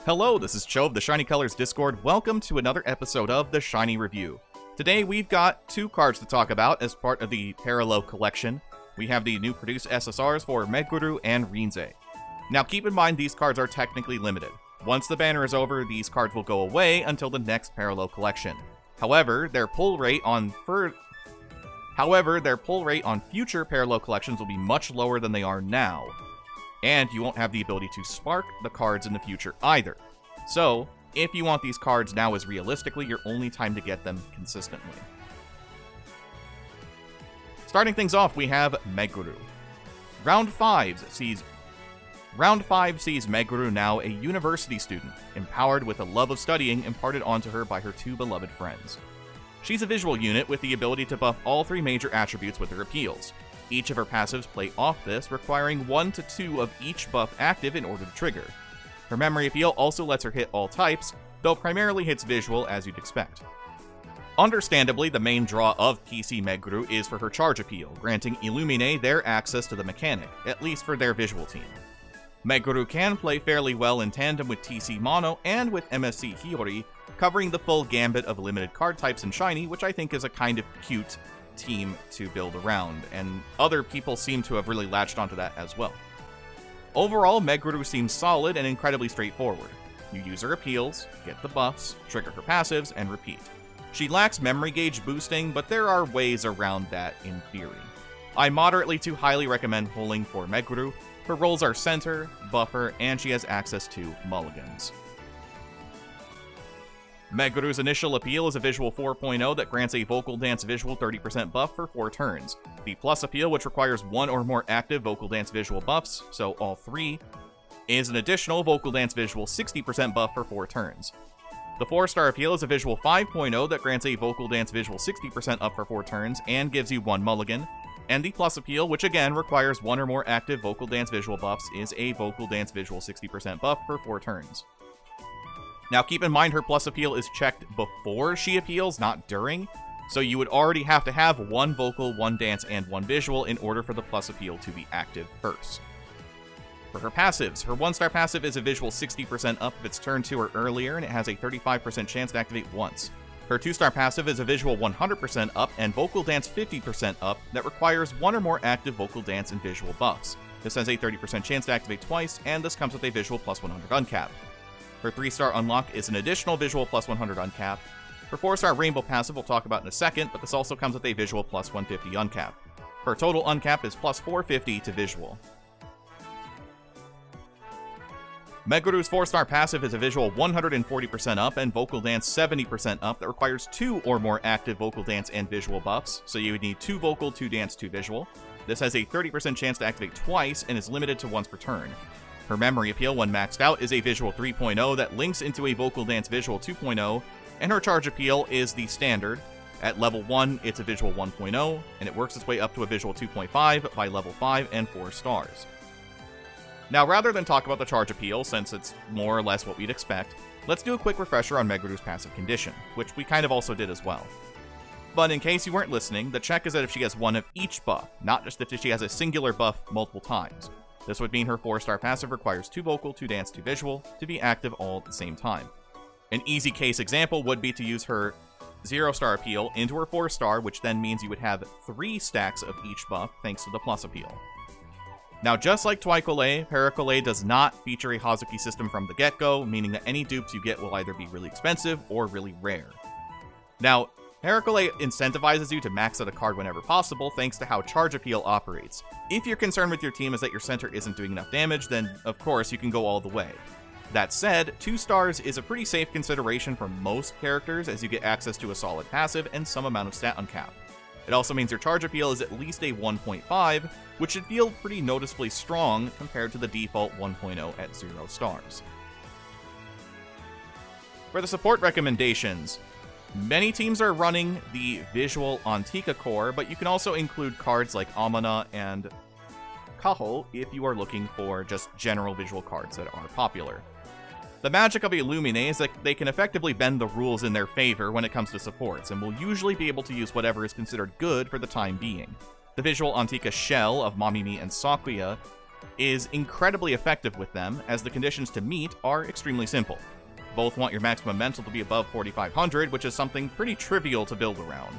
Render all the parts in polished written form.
Hello, this is Cho of the Shiny Colors Discord. Welcome to another episode of the Shiny Review. Today we've got two cards to talk about as part of the ParaColle collection. We have the new produced SSRs for Meguru and Rinze. Now keep in mind these cards are technically limited. Once the banner is over, these cards will go away until the next ParaColle collection. However, their pull rate on future ParaColle collections will be much lower than they are now. And you won't have the ability to spark the cards in the future either. So, if you want these cards now as realistically your only time to get them consistently. Starting things off, we have Meguru. Round 5 sees Meguru now a university student, empowered with a love of studying imparted onto her by her two beloved friends. She's a visual unit with the ability to buff all three major attributes with her appeals. Each of her passives play off this, requiring 1 to 2 of each buff active in order to trigger. Her memory appeal also lets her hit all types, though primarily hits visual as you'd expect. Understandably, the main draw of PC Meguru is for her charge appeal, granting Illumine their access to the mechanic, at least for their visual team. Meguru can play fairly well in tandem with TC Mono and with MSC Hiyori, covering the full gambit of limited card types in Shiny, which I think is a kind of cute team to build around, and other people seem to have really latched onto that as well. Overall, Meguru seems solid and incredibly straightforward. You use her appeals, get the buffs, trigger her passives, and repeat. She lacks memory gauge boosting, but there are ways around that in theory. I moderately to highly recommend pulling for Meguru. Her roles are center, buffer, and she has access to mulligans. Meguru's initial appeal is a visual 4.0 that grants a Vocal Dance visual 30% buff for 4 turns. The plus appeal, which requires 1 or more active Vocal Dance visual buffs, so all 3, is an additional Vocal Dance visual 60% buff for 4 turns. The 4-star appeal is a visual 5.0 that grants a Vocal Dance visual 60% up for 4 turns and gives you 1 mulligan. And the plus appeal, which again requires 1 or more active Vocal Dance visual buffs, is a Vocal Dance visual 60% buff for 4 turns. Now keep in mind her plus appeal is checked before she appeals, not during, so you would already have to have 1 vocal, 1 dance, and 1 visual in order for the plus appeal to be active first. For her passives, her 1-star passive is a visual 60% up if it's turn 2 or earlier, and it has a 35% chance to activate once. Her 2-star passive is a visual 100% up and vocal dance 50% up that requires 1 or more active vocal dance and visual buffs. This has a 30% chance to activate twice, and this comes with a visual plus 100 uncap. Her 3-star unlock is an additional visual plus 100 uncap. Her 4-star rainbow passive we'll talk about in a second, but this also comes with a visual plus 150 uncap. Her total uncap is plus 450 to visual. Meguru's 4-star passive is a visual 140% up and vocal dance 70% up that requires 2 or more active vocal dance and visual buffs, so you would need 2 vocal, 2 dance, 2 visual. This has a 30% chance to activate twice and is limited to once per turn. Her memory appeal, when maxed out, is a visual 3.0 that links into a vocal dance visual 2.0, and her charge appeal is the standard. At level 1, it's a visual 1.0, and it works its way up to a visual 2.5 by level 5 and 4 stars. Now, rather than talk about the charge appeal, since it's more or less what we'd expect, let's do a quick refresher on Meguru's passive condition, which we kind of also did as well. But in case you weren't listening, the check is that if she has 1 of each buff, not just if she has a singular buff multiple times. This would mean her 4-star passive requires 2 vocal, 2 dance, 2 visual to be active all at the same time. An easy case example would be to use her 0-star appeal into her 4-star, which then means you would have 3 stacks of each buff thanks to the plus appeal. Now, just like ParaColle, ParaColle does not feature a Hazuki system from the get-go, meaning that any dupes you get will either be really expensive or really rare. Now, ParaColle incentivizes you to max out a card whenever possible thanks to how charge appeal operates. If your concern with your team is that your center isn't doing enough damage, then of course you can go all the way. That said, 2 stars is a pretty safe consideration for most characters as you get access to a solid passive and some amount of stat uncap. It also means your charge appeal is at least a 1.5, which should feel pretty noticeably strong compared to the default 1.0 at 0 stars. For the support recommendations, many teams are running the visual Antika core, but you can also include cards like Amana and Kaho if you are looking for just general visual cards that are popular. The magic of Illumine is that they can effectively bend the rules in their favor when it comes to supports, and will usually be able to use whatever is considered good for the time being. The visual Antika shell of Mamimi and Sakuya is incredibly effective with them, as the conditions to meet are extremely simple. Both want your maximum mental to be above 4,500, which is something pretty trivial to build around.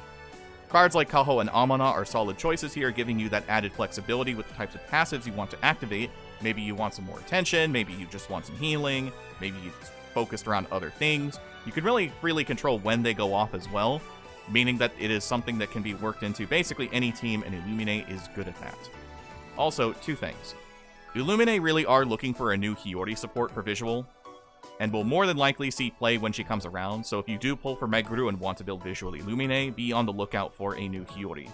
Cards like Kaho and Amana are solid choices here, giving you that added flexibility with the types of passives you want to activate. Maybe you want some more attention, maybe you just want some healing, maybe you focused around other things. You can really freely control when they go off as well, meaning that it is something that can be worked into basically any team, and Illumine is good at that. Also, two things. Illumine really are looking for a new Hiyori support for visual, and will more than likely see play when she comes around, so if you do pull for Meguru and want to build visual Illumine, be on the lookout for a new Hiyori.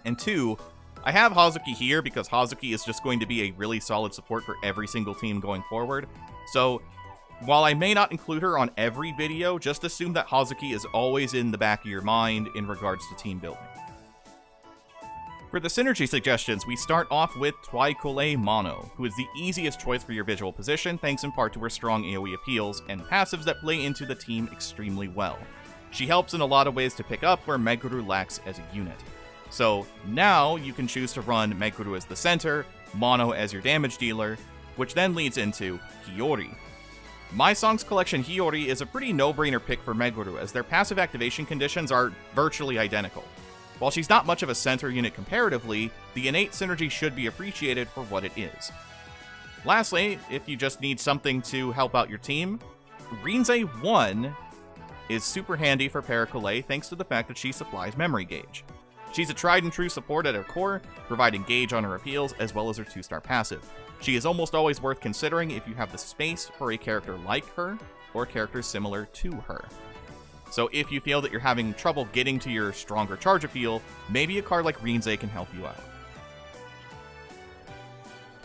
And two, I have Hazuki here because Hazuki is just going to be a really solid support for every single team going forward, so while I may not include her on every video, just assume that Hazuki is always in the back of your mind in regards to team building. For the synergy suggestions, we start off with ParaColle Mono, who is the easiest choice for your visual position thanks in part to her strong AoE appeals and passives that play into the team extremely well. She helps in a lot of ways to pick up where Meguru lacks as a unit. So now you can choose to run Meguru as the center, Mono as your damage dealer, which then leads into Hiyori. My Songs Collection Hiyori is a pretty no-brainer pick for Meguru, as their passive activation conditions are virtually identical. While she's not much of a center unit comparatively, the innate synergy should be appreciated for what it is. Lastly, if you just need something to help out your team, Rinze 1 is super handy for ParaColle thanks to the fact that she supplies memory gauge. She's a tried and true support at her core, providing gauge on her appeals as well as her 2-star passive. She is almost always worth considering if you have the space for a character like her, or characters similar to her. So if you feel that you're having trouble getting to your stronger charge appeal, maybe a card like Rinze can help you out.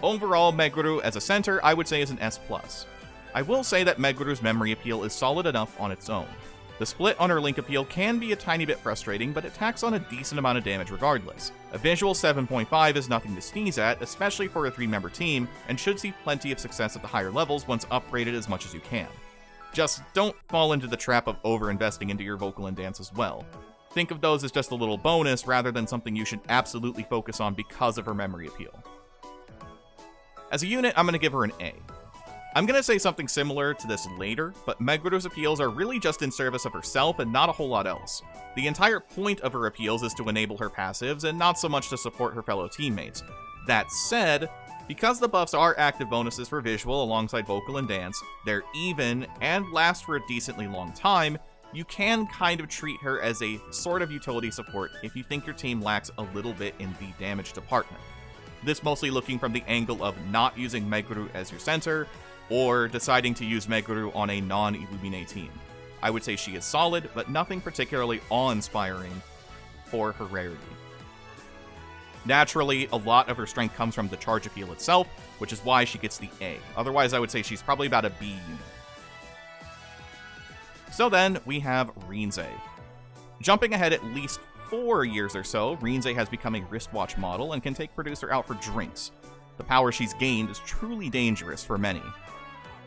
Overall, Meguru as a center, I would say is an S+. I will say that Meguru's memory appeal is solid enough on its own. The split on her link appeal can be a tiny bit frustrating, but it tacks on a decent amount of damage regardless. A visual 7.5 is nothing to sneeze at, especially for a 3-member team, and should see plenty of success at the higher levels once upgraded as much as you can. Just don't fall into the trap of over-investing into your vocal and dance as well. Think of those as just a little bonus rather than something you should absolutely focus on because of her memory appeal. As a unit, I'm going to give her an A. I'm going to say something similar to this later, but Meguru's appeals are really just in service of herself and not a whole lot else. The entire point of her appeals is to enable her passives and not so much to support her fellow teammates. That said, because the buffs are active bonuses for visual alongside vocal and dance, they're even and last for a decently long time, you can kind of treat her as a sort of utility support if you think your team lacks a little bit in the damage department. This mostly looking from the angle of not using Meguru as your center, or deciding to use Meguru on a non-Illumine team. I would say she is solid, but nothing particularly awe-inspiring for her rarity. Naturally, a lot of her strength comes from the charge appeal itself, which is why she gets the A. Otherwise, I would say she's probably about a B unit. So then, we have Rinze. Jumping ahead at least 4 years or so, Rinze has become a wristwatch model and can take Producer out for drinks. The power she's gained is truly dangerous for many.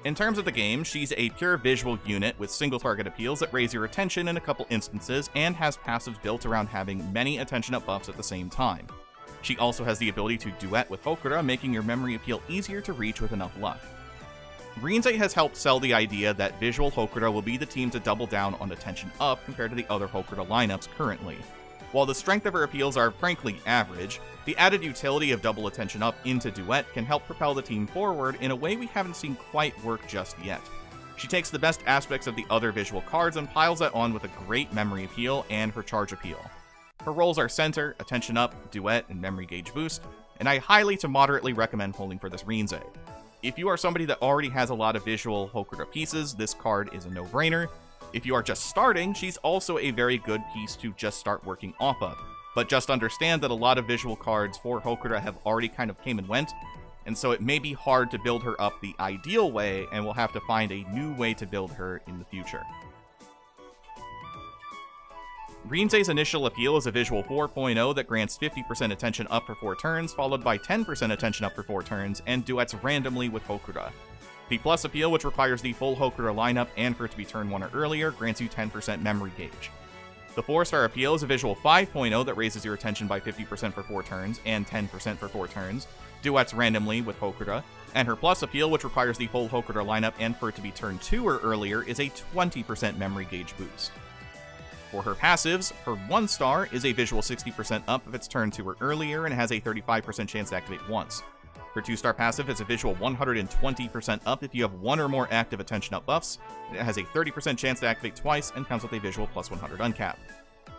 In terms of the game, she's a pure visual unit with single target appeals that raise your attention in a couple instances and has passives built around having many attention up buffs at the same time. She also has the ability to duet with Hokura, making your memory appeal easier to reach with enough luck. Rinze has helped sell the idea that visual Hokura will be the team to double down on attention up compared to the other Hokura lineups currently. While the strength of her appeals are frankly average, the added utility of double attention up into duet can help propel the team forward in a way we haven't seen quite work just yet. She takes the best aspects of the other visual cards and piles that on with a great memory appeal and her charge appeal. Her roles are center, attention up, duet, and memory gauge boost, and I highly to moderately recommend pulling for this Rinze. If you are somebody that already has a lot of visual Hokura pieces, this card is a no-brainer. If you are just starting, she's also a very good piece to just start working off of. But just understand that a lot of visual cards for Hokura have already kind of came and went, and so it may be hard to build her up the ideal way, and we'll have to find a new way to build her in the future. Rinze's initial appeal is a visual 4.0 that grants 50% attention up for 4 turns, followed by 10% attention up for 4 turns, and duets randomly with Hokura. The plus appeal, which requires the full Hokura lineup and for it to be turn 1 or earlier, grants you 10% memory gauge. The 4-star appeal is a visual 5.0 that raises your attention by 50% for 4 turns and 10% for 4 turns, duets randomly with Hokuda, and her plus appeal, which requires the full Hokuda lineup and for it to be turn 2 or earlier, is a 20% memory gauge boost. For her passives, her 1-star is a visual 60% up if it's turn 2 or earlier and has a 35% chance to activate once. Her 2-star passive is a visual 120% up if you have 1 or more active attention up buffs. It has a 30% chance to activate twice and comes with a visual plus 100 uncap.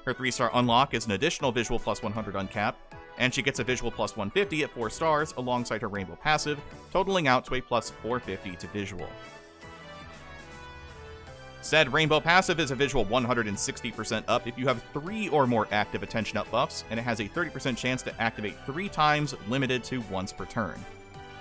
Her 3-star unlock is an additional visual plus 100 uncap, and she gets a visual plus 150 at 4 stars alongside her rainbow passive, totaling out to a plus 450 to visual. Said rainbow passive is a visual 160% up if you have 3 or more active attention up buffs, and it has a 30% chance to activate 3 times, limited to once per turn.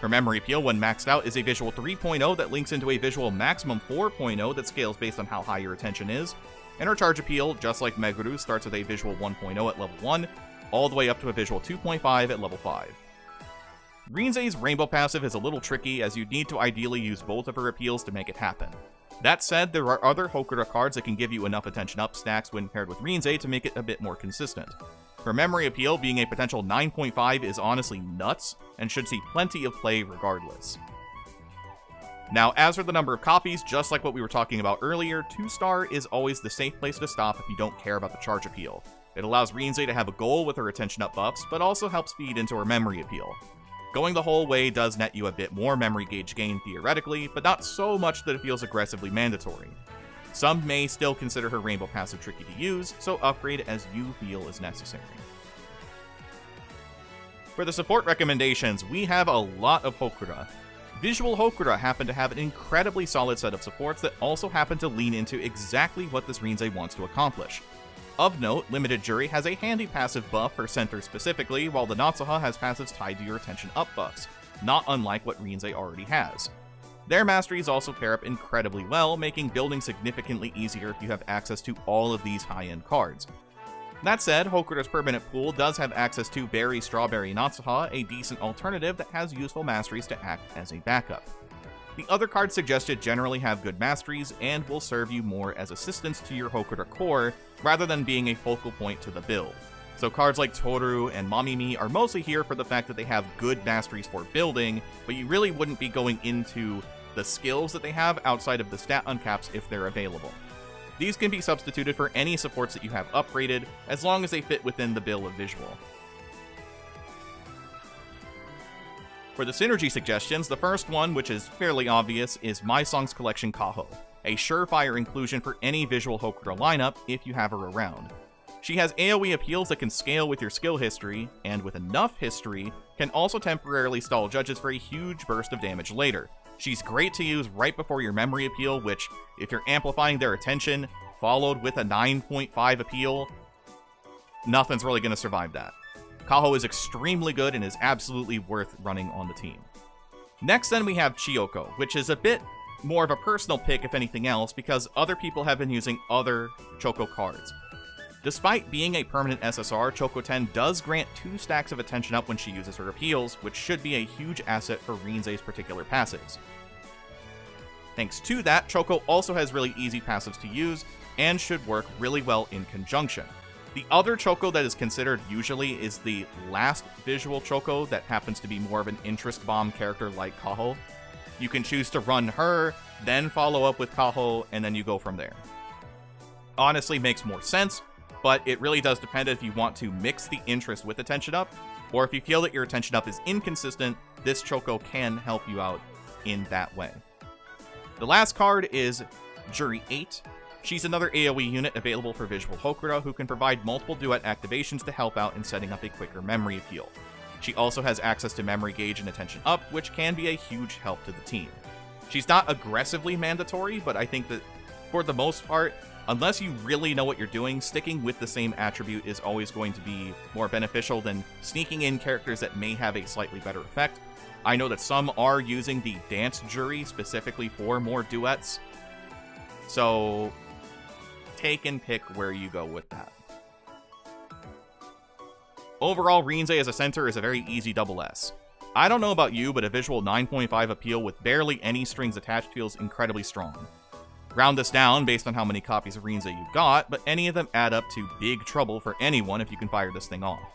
Her memory appeal, when maxed out, is a visual 3.0 that links into a visual maximum 4.0 that scales based on how high your attention is, and her charge appeal, just like Meguru, starts with a visual 1.0 at level 1, all the way up to a visual 2.5 at level 5. Rinze's rainbow passive is a little tricky, as you'd need to ideally use both of her appeals to make it happen. That said, there are other Hokuda cards that can give you enough attention up stacks when paired with Rinze to make it a bit more consistent. Her memory appeal, being a potential 9.5, is honestly nuts, and should see plenty of play regardless. Now, as for the number of copies, just like what we were talking about earlier, 2-star is always the safe place to stop if you don't care about the charge appeal. It allows Rinze to have a goal with her attention up buffs, but also helps feed into her memory appeal. Going the whole way does net you a bit more memory gauge gain theoretically, but not so much that it feels aggressively mandatory. Some may still consider her rainbow passive tricky to use, so upgrade as you feel is necessary. For the support recommendations, we have a lot of Hokuda. Visual Hokuda happen to have an incredibly solid set of supports that also happen to lean into exactly what this Rinze wants to accomplish. Of note, Limited Jury has a handy passive buff for center specifically, while the Natsuha has passives tied to your attention up buffs, not unlike what Rinze already has. Their masteries also pair up incredibly well, making building significantly easier if you have access to all of these high-end cards. That said, Hokuda's permanent pool does have access to Berry Strawberry Natsuha, a decent alternative that has useful masteries to act as a backup. The other cards suggested generally have good masteries and will serve you more as assistance to your Hokuda core rather than being a focal point to the build. So cards like Toru and Mamimi are mostly here for the fact that they have good masteries for building, but you really wouldn't be going into the skills that they have outside of the stat uncaps if they're available. These can be substituted for any supports that you have upgraded, as long as they fit within the bill of visual. For the synergy suggestions, the first one, which is fairly obvious, is My Songs Collection Kaho, a surefire inclusion for any visual Hokuda lineup if you have her around. She has AoE appeals that can scale with your skill history, and with enough history, can also temporarily stall judges for a huge burst of damage later. She's great to use right before your memory appeal, which, if you're amplifying their attention, followed with a 9.5 appeal, nothing's really going to survive that. Kaho is extremely good and is absolutely worth running on the team. Next then we have Chiyoko, which is a bit more of a personal pick if anything else, because other people have been using other Choco cards. Despite being a permanent SSR, Choco 10 does grant 2 stacks of attention up when she uses her appeals, which should be a huge asset for Rinze's particular passives. Thanks to that, Choco also has really easy passives to use, and should work really well in conjunction. The other Choco that is considered usually is the last visual Choco that happens to be more of an interest bomb character like Kaho. You can choose to run her, then follow up with Kaho, and then you go from there. Honestly, makes more sense, but it really does depend if you want to mix the interest with attention up, or if you feel that your attention up is inconsistent, this Choco can help you out in that way. The last card is Jury 8. She's another AoE unit available for visual Hokuda who can provide multiple duet activations to help out in setting up a quicker memory appeal. She also has access to memory gauge and attention up, which can be a huge help to the team. She's not aggressively mandatory, but I think that for the most part, unless you really know what you're doing, sticking with the same attribute is always going to be more beneficial than sneaking in characters that may have a slightly better effect. I know that some are using the dance jury specifically for more duets, so take and pick where you go with that. Overall, Rinze as a center is a very easy double S. I don't know about you, but a visual 9.5 appeal with barely any strings attached feels incredibly strong. Round this down based on how many copies of Rinze you got, but any of them add up to big trouble for anyone if you can fire this thing off.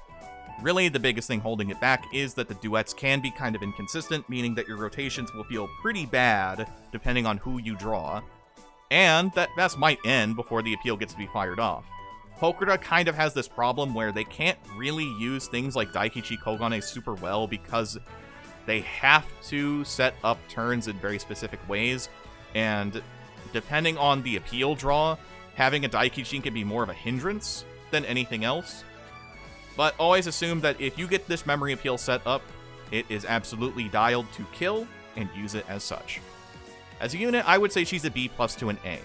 Really, the biggest thing holding it back is that the duets can be kind of inconsistent, meaning that your rotations will feel pretty bad depending on who you draw, and that best might end before the appeal gets to be fired off. Hokuda kind of has this problem where they can't really use things like Daikichi Kogane super well because they have to set up turns in very specific ways, and depending on the appeal draw, having a Daikichin can be more of a hindrance than anything else. But always assume that if you get this memory appeal set up, it is absolutely dialed to kill, and use it as such. As a unit, I would say she's a B+ to an A.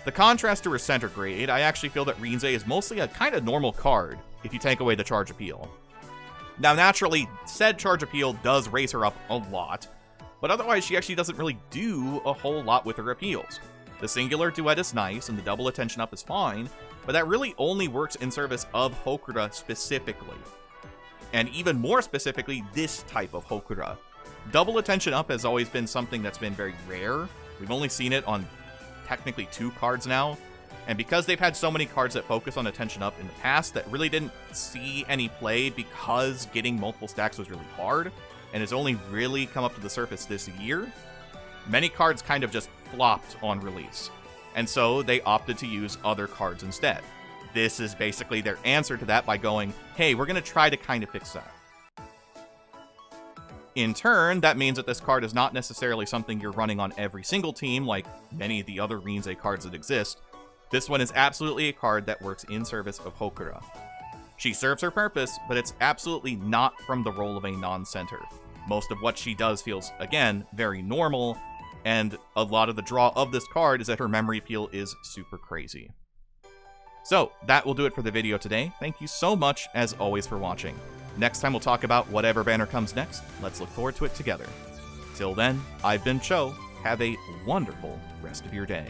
The contrast to her center grade, I actually feel that Rinze is mostly a kind of normal card if you take away the charge appeal. Now naturally, said charge appeal does raise her up a lot, but otherwise she actually doesn't really do a whole lot with her appeals. The singular duet is nice, and the double attention up is fine, but that really only works in service of Hokuda specifically. And even more specifically, this type of Hokuda. Double attention up has always been something that's been very rare. We've only seen it on technically 2 cards now, and because they've had so many cards that focus on attention up in the past that really didn't see any play because getting multiple stacks was really hard, and has only really come up to the surface this year, many cards kind of just flopped on release, and so they opted to use other cards instead. This is basically their answer to that by going, hey, we're going to try to kind of fix that. In turn, that means that this card is not necessarily something you're running on every single team like many of the other Rinze cards that exist. This one is absolutely a card that works in service of Hokuda. She serves her purpose, but it's absolutely not from the role of a non-center. Most of what she does feels, again, very normal, and a lot of the draw of this card is that her memory appeal is super crazy. So, that will do it for the video today. Thank you so much, as always, for watching. Next time we'll talk about whatever banner comes next. Let's look forward to it together. Till then, I've been Cho. Have a wonderful rest of your day.